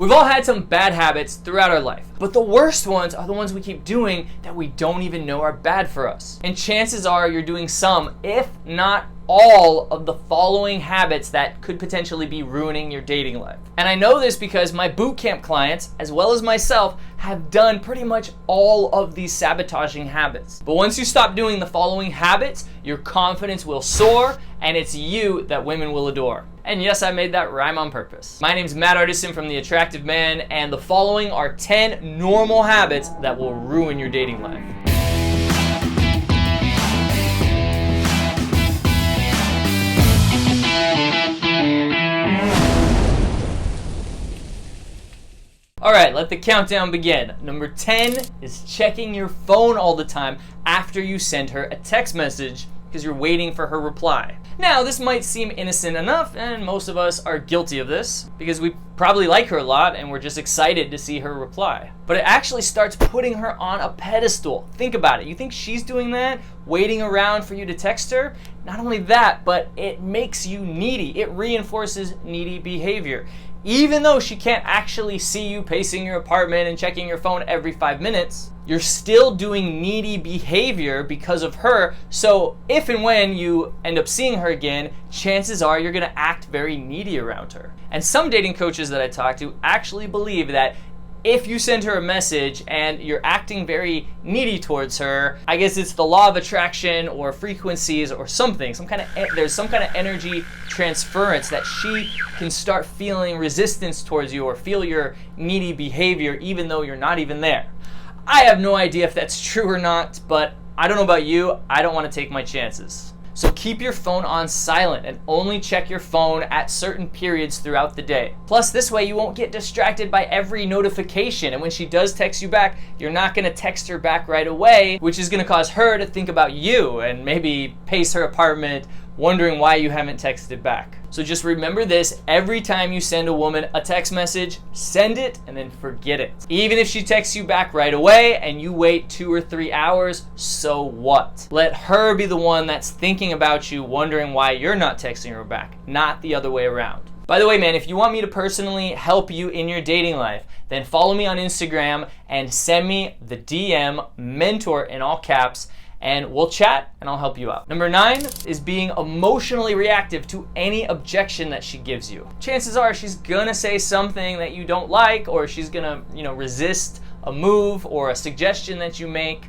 We've all had some bad habits throughout our life, but the worst ones are the ones we keep doing that we don't even know are bad for us. And chances are you're doing some, if not all, of the following habits that could potentially be ruining your dating life. And I know this because my bootcamp clients, as well as myself, have done pretty much all of these sabotaging habits. But once you stop doing the following habits, your confidence will soar, and it's you that women will adore. And yes, I made that rhyme on purpose. My name's Matt Artisan from The Attractive Man, and the following are 10 normal habits that will ruin your dating life. All right, let the countdown begin. Number 10 is checking your phone all the time after you send her a text message because you're waiting for her reply. Now, this might seem innocent enough, and most of us are guilty of this because we probably like her a lot and we're just excited to see her reply. But it actually starts putting her on a pedestal. Think about it. You think she's doing that, waiting around for you to text her? Not only that, but it makes you needy. It reinforces needy behavior. Even though she can't actually see you pacing your apartment and checking your phone every 5 minutes, you're still doing needy behavior because of her. So if and when you end up seeing her again, chances are you're gonna act very needy around her. And some dating coaches that I talk to actually believe that if you send her a message and you're acting very needy towards her, I guess it's the law of attraction or frequencies or something, there's some kind of energy transference that she can start feeling resistance towards you or feel your needy behavior even though you're not even there. I have no idea if that's true or not, but I don't know about you, I don't want to take my chances. So keep your phone on silent and only check your phone at certain periods throughout the day. Plus, this way you won't get distracted by every notification, and when she does text you back, you're not gonna text her back right away, which is gonna cause her to think about you and maybe pace her apartment, wondering why you haven't texted back. So just remember this: every time you send a woman a text message, send it and then forget it. Even if she texts you back right away and you wait 2 or 3 hours, so what? Let her be the one that's thinking about you, wondering why you're not texting her back, not the other way around. By the way, man, if you want me to personally help you in your dating life, then follow me on Instagram and send me the DM mentor in all caps, and we'll chat and I'll help you out. Number 9 is being emotionally reactive to any objection that she gives you. Chances are she's gonna say something that you don't like, or she's gonna, resist a move or a suggestion that you make.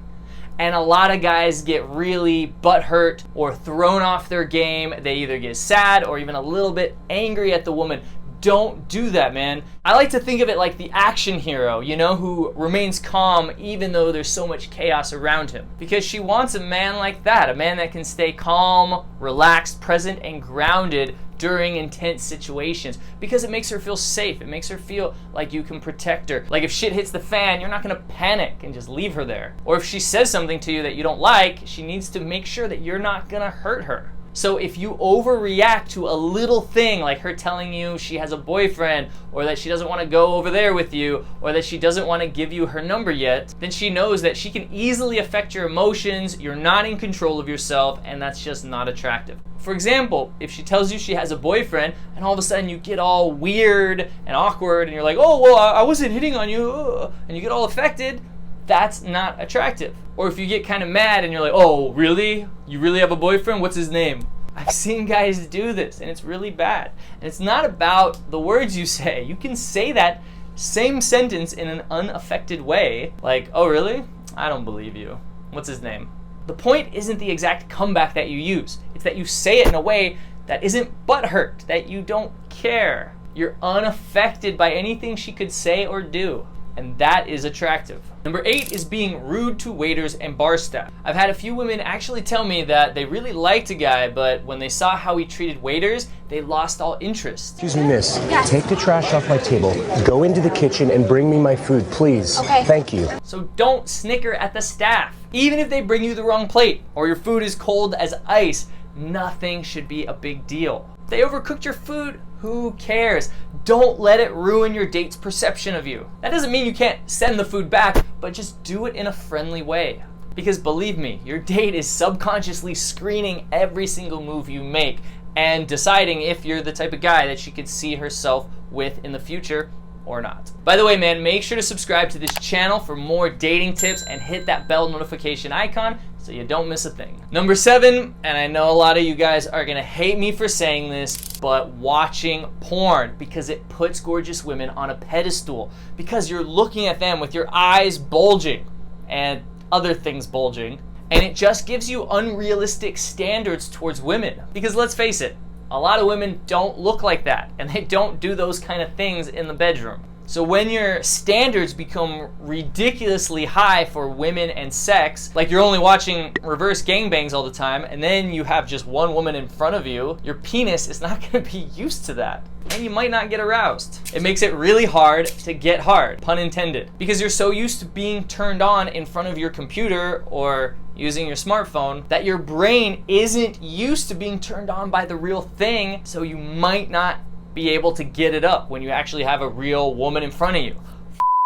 And a lot of guys get really butthurt or thrown off their game. They either get sad or even a little bit angry at the woman. Don't do that, man. I like to think of it like the action hero, who remains calm even though there's so much chaos around him. Because she wants a man like that, a man that can stay calm, relaxed, present, and grounded during intense situations, because it makes her feel safe. It makes her feel like you can protect her. Like if shit hits the fan, you're not gonna panic and just leave her there. Or if she says something to you that you don't like, she needs to make sure that you're not gonna hurt her. So if you overreact to a little thing, like her telling you she has a boyfriend, or that she doesn't want to go over there with you, or that she doesn't want to give you her number yet, then she knows that she can easily affect your emotions, you're not in control of yourself, and that's just not attractive. For example, if she tells you she has a boyfriend, and all of a sudden you get all weird and awkward, and you're like, oh, well, I wasn't hitting on you, and you get all affected, that's not attractive. Or if you get kind of mad and you're like, oh, really? You really have a boyfriend? What's his name? I've seen guys do this, and it's really bad. And it's not about the words you say. You can say that same sentence in an unaffected way, like, oh, really? I don't believe you. What's his name? The point isn't the exact comeback that you use. It's that you say it in a way that isn't butthurt, that you don't care. You're unaffected by anything she could say or do. And that is attractive. Number 8 is being rude to waiters and bar staff. I've had a few women actually tell me that they really liked a guy, but when they saw how he treated waiters, they lost all interest. Excuse me, miss. Yes. Take the trash off my table, go into the kitchen and bring me my food, please. Okay. Thank you. So don't snicker at the staff. Even if they bring you the wrong plate or your food is cold as ice, nothing should be a big deal. If they overcooked your food, who cares? Don't let it ruin your date's perception of you. That doesn't mean you can't send the food back, but just do it in a friendly way. Because believe me, your date is subconsciously screening every single move you make and deciding if you're the type of guy that she could see herself with in the future or not. By the way, man, make sure to subscribe to this channel for more dating tips and hit that bell notification icon so you don't miss a thing. Number 7, and I know a lot of you guys are gonna hate me for saying this, but watching porn, because it puts gorgeous women on a pedestal, because you're looking at them with your eyes bulging and other things bulging, and it just gives you unrealistic standards towards women. Because let's face it, a lot of women don't look like that, and they don't do those kind of things in the bedroom. So when your standards become ridiculously high for women and sex, like you're only watching reverse gangbangs all the time, and then you have just one woman in front of you, your penis is not gonna be used to that. And you might not get aroused. It makes it really hard to get hard, pun intended, because you're so used to being turned on in front of your computer or using your smartphone that your brain isn't used to being turned on by the real thing, so you might not be able to get it up when you actually have a real woman in front of you.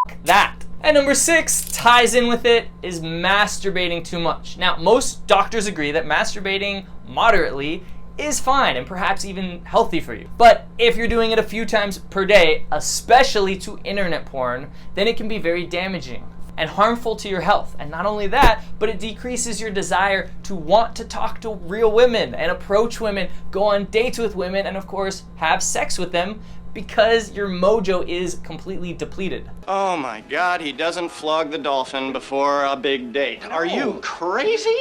F that. And number 6 ties in with it, is masturbating too much. Now, most doctors agree that masturbating moderately is fine and perhaps even healthy for you. But if you're doing it a few times per day, especially to internet porn, then it can be very damaging and harmful to your health. And not only that, but it decreases your desire to want to talk to real women and approach women, go on dates with women, and of course, have sex with them, because your mojo is completely depleted. Oh my God, he doesn't flog the dolphin before a big date. No. Are you crazy?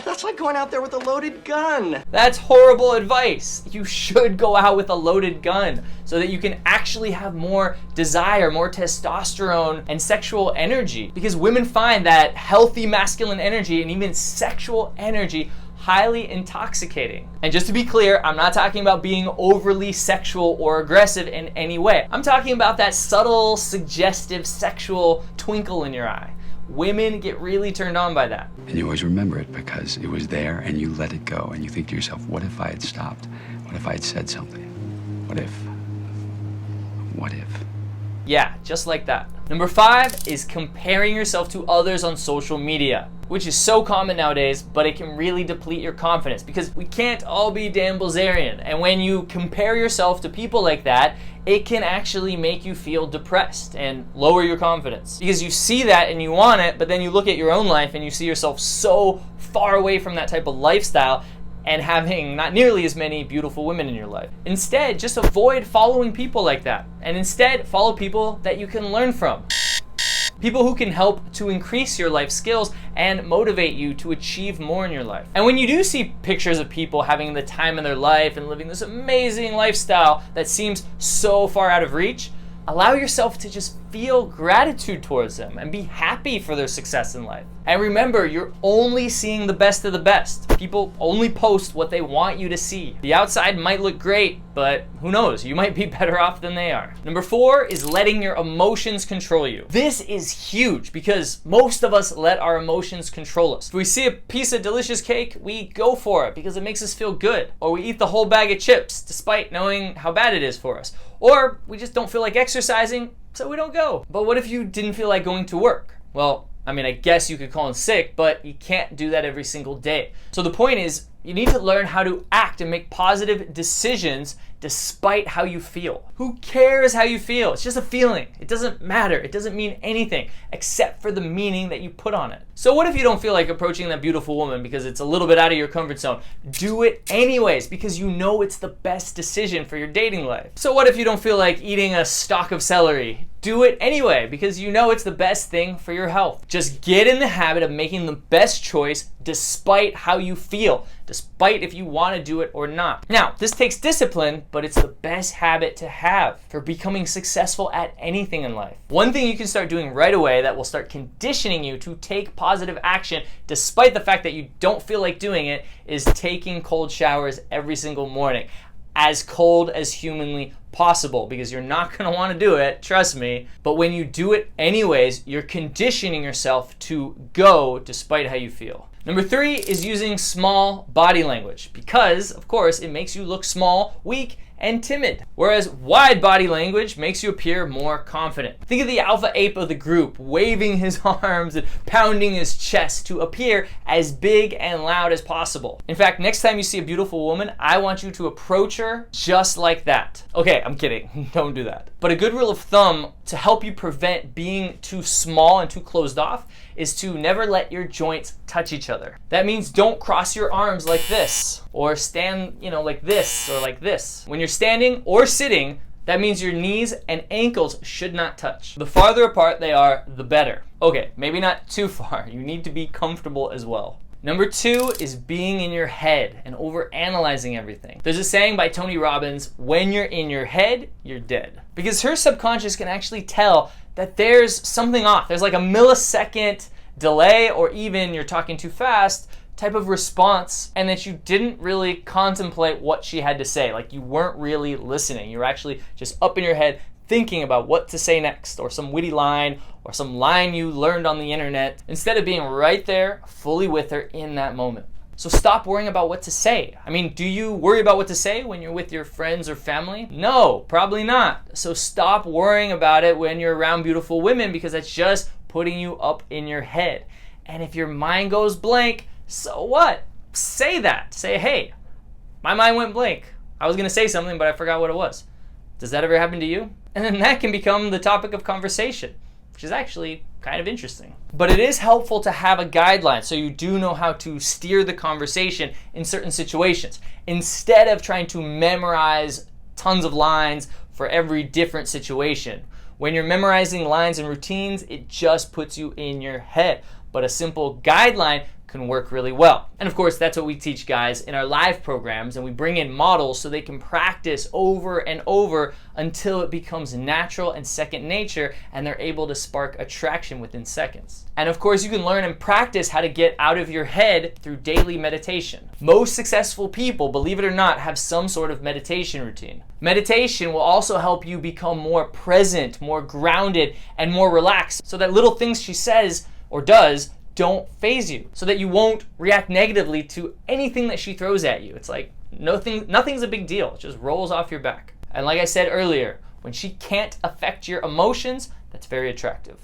That's like going out there with a loaded gun. That's horrible advice. You should go out with a loaded gun so that you can actually have more desire, more testosterone, and sexual energy. Because women find that healthy masculine energy and even sexual energy highly intoxicating. And just to be clear, I'm not talking about being overly sexual or aggressive in any way. I'm talking about that subtle, suggestive, sexual twinkle in your eye. Women get really turned on by that. And you always remember it because it was there and you let it go and you think to yourself, what if I had stopped? What if I had said something? What if? Yeah, just like that. Number 5 is comparing yourself to others on social media, which is so common nowadays, but it can really deplete your confidence because we can't all be Dan Bilzerian. And when you compare yourself to people like that, it can actually make you feel depressed and lower your confidence because you see that and you want it, but then you look at your own life and you see yourself so far away from that type of lifestyle and having not nearly as many beautiful women in your life. Instead, just avoid following people like that, and instead follow people that you can learn from. People who can help to increase your life skills and motivate you to achieve more in your life. And when you do see pictures of people having the time of their life and living this amazing lifestyle that seems so far out of reach, allow yourself to just feel gratitude towards them and be happy for their success in life. And remember, you're only seeing the best of the best. People only post what they want you to see. The outside might look great, but who knows? You might be better off than they are. Number 4 is letting your emotions control you. This is huge because most of us let our emotions control us. If we see a piece of delicious cake, we go for it because it makes us feel good. Or we eat the whole bag of chips despite knowing how bad it is for us. Or we just don't feel like exercising, so we don't go. But what if you didn't feel like going to work? Well, I mean, I guess you could call in sick, but you can't do that every single day. So the point is, you need to learn how to act and make positive decisions despite how you feel. Who cares how you feel? It's just a feeling. It doesn't matter. It doesn't mean anything except for the meaning that you put on it. So what if you don't feel like approaching that beautiful woman because it's a little bit out of your comfort zone? Do it anyways because you know it's the best decision for your dating life. So what if you don't feel like eating a stalk of celery? Do it anyway because you know it's the best thing for your health. Just get in the habit of making the best choice despite how you feel, despite if you want to do it or not. Now, this takes discipline, but it's the best habit to have for becoming successful at anything in life. One thing you can start doing right away that will start conditioning you to take positive action despite the fact that you don't feel like doing it is taking cold showers every single morning. As cold as humanly possible because you're not going to want to do it, trust me. But when you do it anyways, you're conditioning yourself to go despite how you feel. Number 3 is using small body language because, of course, it makes you look small, weak, and timid. Whereas wide body language makes you appear more confident. Think of the alpha ape of the group, waving his arms and pounding his chest to appear as big and loud as possible. In fact, next time you see a beautiful woman, I want you to approach her just like that. Okay, I'm kidding. Don't do that. But a good rule of thumb to help you prevent being too small and too closed off is to never let your joints touch each other. That means don't cross your arms like this, or stand, like this or like this. When you're standing or sitting, that means your knees and ankles should not touch. The farther apart they are, the better. Okay, maybe not too far. You need to be comfortable as well. Number 2 is being in your head and over-analyzing everything. There's a saying by Tony Robbins, when you're in your head, you're dead. Because her subconscious can actually tell that there's something off. There's like a millisecond delay, or even you're talking too fast type of response, and that you didn't really contemplate what she had to say. Like you weren't really listening. You were actually just up in your head thinking about what to say next, or some witty line, or some line you learned on the internet, instead of being right there, fully with her in that moment. So stop worrying about what to say. I mean, do you worry about what to say when you're with your friends or family? No, probably not. So stop worrying about it when you're around beautiful women, because that's just putting you up in your head. And if your mind goes blank, so what? Say that. Say, hey, my mind went blank. I was gonna say something, but I forgot what it was. Does that ever happen to you? And then that can become the topic of conversation, which is actually kind of interesting. But it is helpful to have a guideline so you do know how to steer the conversation in certain situations, instead of trying to memorize tons of lines for every different situation. When you're memorizing lines and routines, it just puts you in your head. But a simple guideline can work really well. And of course, that's what we teach guys in our live programs, and we bring in models so they can practice over and over until it becomes natural and second nature, and they're able to spark attraction within seconds. And of course, you can learn and practice how to get out of your head through daily meditation. Most successful people, believe it or not, have some sort of meditation routine. Meditation will also help you become more present, more grounded, and more relaxed, so that little things she says or does don't faze you, so that you won't react negatively to anything that she throws at you. It's like nothing's a big deal. It just rolls off your back. And like I said earlier, when she can't affect your emotions, that's very attractive.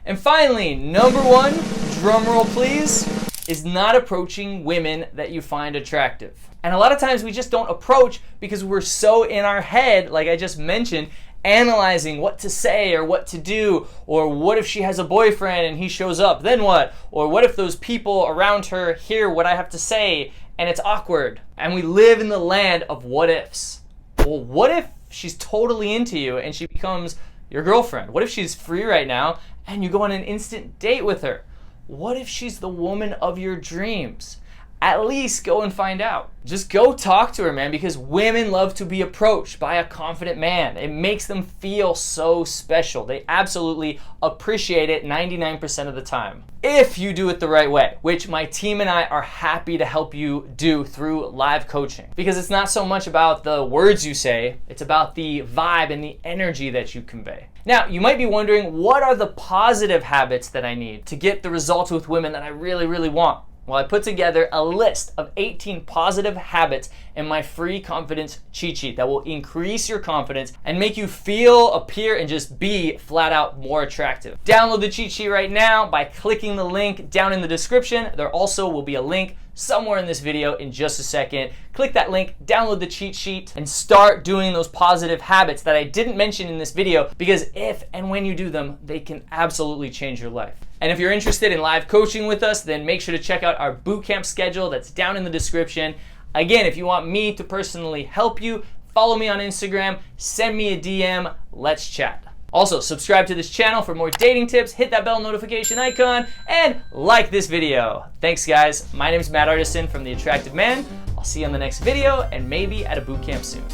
And finally, number 1, drum roll please, is not approaching women that you find attractive. And a lot of times we just don't approach because we're so in our head, like I just mentioned, analyzing what to say or what to do, or what if she has a boyfriend and he shows up, then what? Or what if those people around her hear what I have to say and it's awkward? And we live in the land of what ifs. Well, what if she's totally into you and she becomes your girlfriend? What if she's free right now and you go on an instant date with her? What if she's the woman of your dreams? At least go and find out. Just go talk to her, man, because women love to be approached by a confident man. It makes them feel so special. They absolutely appreciate it 99% of the time. If you do it the right way, which my team and I are happy to help you do through live coaching. Because it's not so much about the words you say, it's about the vibe and the energy that you convey. Now, you might be wondering, what are the positive habits that I need to get the results with women that I really, really want? Well, I put together a list of 18 positive habits in my free confidence cheat sheet that will increase your confidence and make you feel, appear, and just be flat out more attractive. Download the cheat sheet right now by clicking the link down in the description. There also will be a link somewhere in this video in just a second. Click that link, download the cheat sheet, and start doing those positive habits that I didn't mention in this video, because if and when you do them, they can absolutely change your life. And if you're interested in live coaching with us, then make sure to check out our bootcamp schedule that's down in the description. Again, if you want me to personally help you, follow me on Instagram, send me a DM, let's chat. Also, subscribe to this channel for more dating tips, hit that bell notification icon, and like this video. Thanks, guys. My name is Matt Artisan from The Attractive Man. I'll see you on the next video, and maybe at a bootcamp soon.